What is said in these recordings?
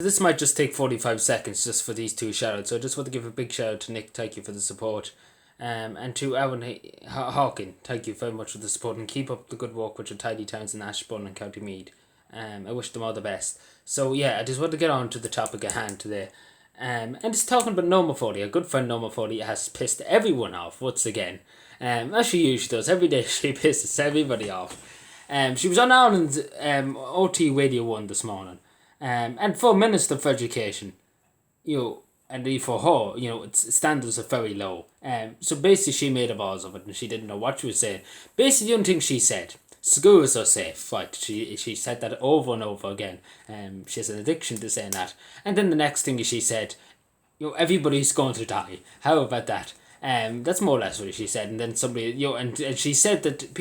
This might just take 45 seconds just for these two shout outs. So I just want to give a big shout out to Nick, thank you for the support. And to Owen Hawking, thank you very much for the support, and keep up the good work with your tidy towns in Ashbourne and County Meath. I wish them all the best. So yeah, I just want to get on to the topic at hand today. And it's talking about Norma Foley. A good friend, Norma Foley, has pissed everyone off once again. As she usually does, every day she pisses everybody off. She was on Ireland's OT Radio 1 this morning. And for Minister for Education, and for her, its standards are very low. So basically she made a balls of it and she didn't know what she was saying. Basically the only thing she said, schools are safe, right? She said that over and over again. She has an addiction to saying that. And then the next thing she said, everybody's going to die. How about that? That's more or less what she said. And then somebody, and she said that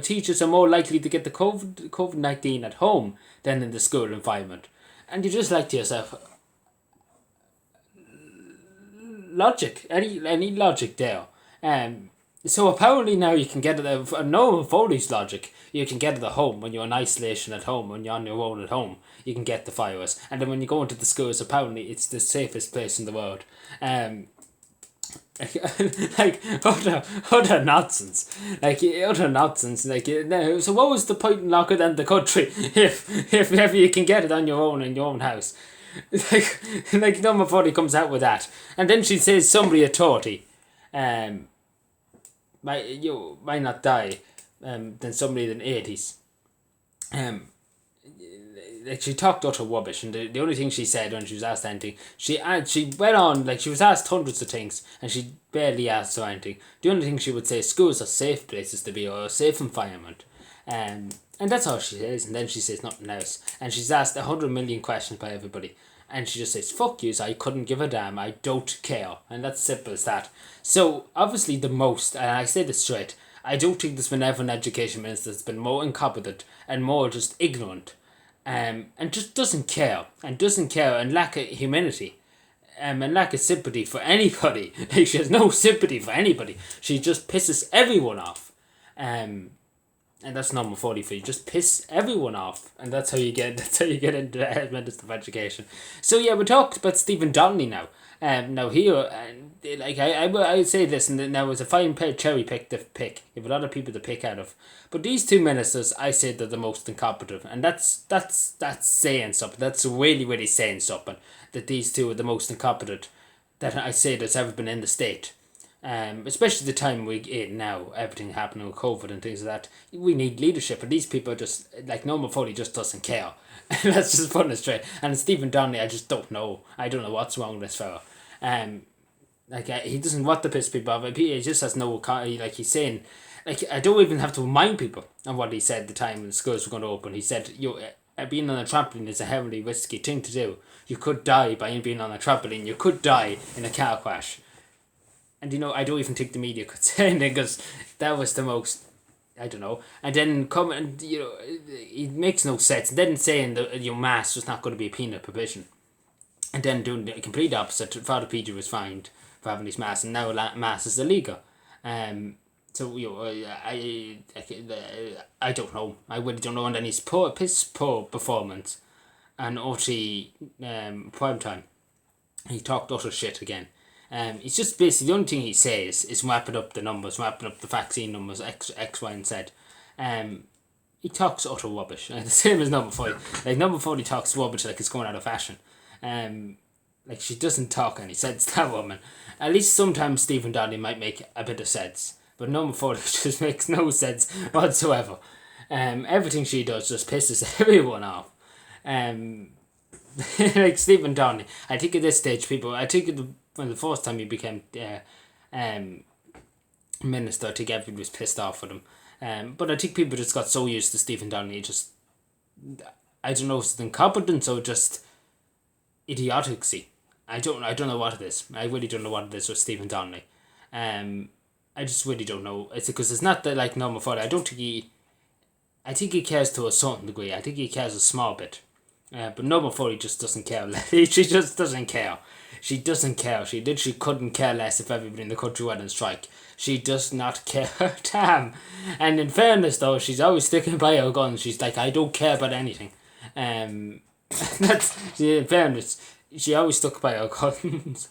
teachers are more likely to get the COVID-19 at home than in the school environment. And you just like to yourself, logic, any logic there. So apparently now you can get it, no Foley's logic, you can get it at home when you're in isolation at home, when you're on your own at home, you can get the virus. And then when you go into the schools, apparently it's the safest place in the world. Like utter nonsense, utter nonsense. So what was the point in locking down the country if ever you can get it on your own in your own house? Like Norma Foley comes out with that, and then she says somebody at 30, might not die, than somebody in the 80s. She talked utter rubbish, and the only thing she said when she was asked anything, she went on, she was asked hundreds of things, and she barely asked her anything. The only thing she would say, schools are safe places to be, or a safe environment. And that's all she says, and then she says nothing else. And she's asked 100 million questions by everybody, and she just says, fuck yous, I couldn't give a damn, I don't care. And that's simple as that. So, obviously the most, and I say this straight, I don't think there's been ever an education minister that's been more incompetent and more just ignorant, and just doesn't care and lack of humanity, and lack of sympathy for anybody. She has no sympathy for anybody. She just pisses everyone off, and that's Norma Foley for you. Just piss everyone off, and that's how you get into Minister of Education. So yeah, we talked about Stephen Donnelly now. Now here, I say this, and now it's a fine cherry pick to pick. You have a lot of people to pick out of, but these two ministers, I say they're the most incompetent, and that's saying something. That's really really saying something. That these two are the most incompetent that I say that's ever been in the state. Especially the time we're in now, everything happening with COVID and things like that. We need leadership, and these people are just, like Norma Foley just doesn't care. Let's just put it straight. And Stephen Donnelly, I just don't know. I don't know what's wrong with this fella. He doesn't want to piss people off. He just has no, he's saying, I don't even have to remind people of what he said the time when the schools were going to open. He said, being on a trampoline is a heavily risky thing to do. You could die by being on a trampoline. You could die in a car crash. And I don't even think the media could say anything, because that was the most, I don't know. And then it makes no sense. And then saying that mass was not going to be a penal provision. And then doing the complete opposite. Father Peter was fined for having his mass, and now mass is illegal. So I don't know. I really don't know. And then his piss poor performance and OT prime time, he talked utter shit again. It's just basically the only thing he says is wrapping up the numbers, wrapping up the vaccine numbers, X, Y, and Z. He talks utter rubbish. The same as Norma Foley. Norma Foley talks rubbish like it's going out of fashion. She doesn't talk any sense, that woman. At least sometimes Stephen Donnelly might make a bit of sense. But Norma Foley just makes no sense whatsoever. Everything she does just pisses everyone off. Stephen Donnelly, I think at this stage when the first time he became minister, I think everybody was pissed off with him. But I think people just got so used to Stephen Donnelly, I don't know if it's incompetence or just idiocy. I don't know what it is. I really don't know what it is with Stephen Donnelly. I just really don't know. It's because it's not that like Norma Foley. I think he cares to a certain degree. I think he cares a small bit. But Norma Foley just doesn't care. She just doesn't care. She doesn't care. She literally couldn't care less if everybody in the country went on strike. She does not care. Damn. And in fairness though, she's always sticking by her guns. She's like, I don't care about anything. That's, in fairness, she always stuck by her guns.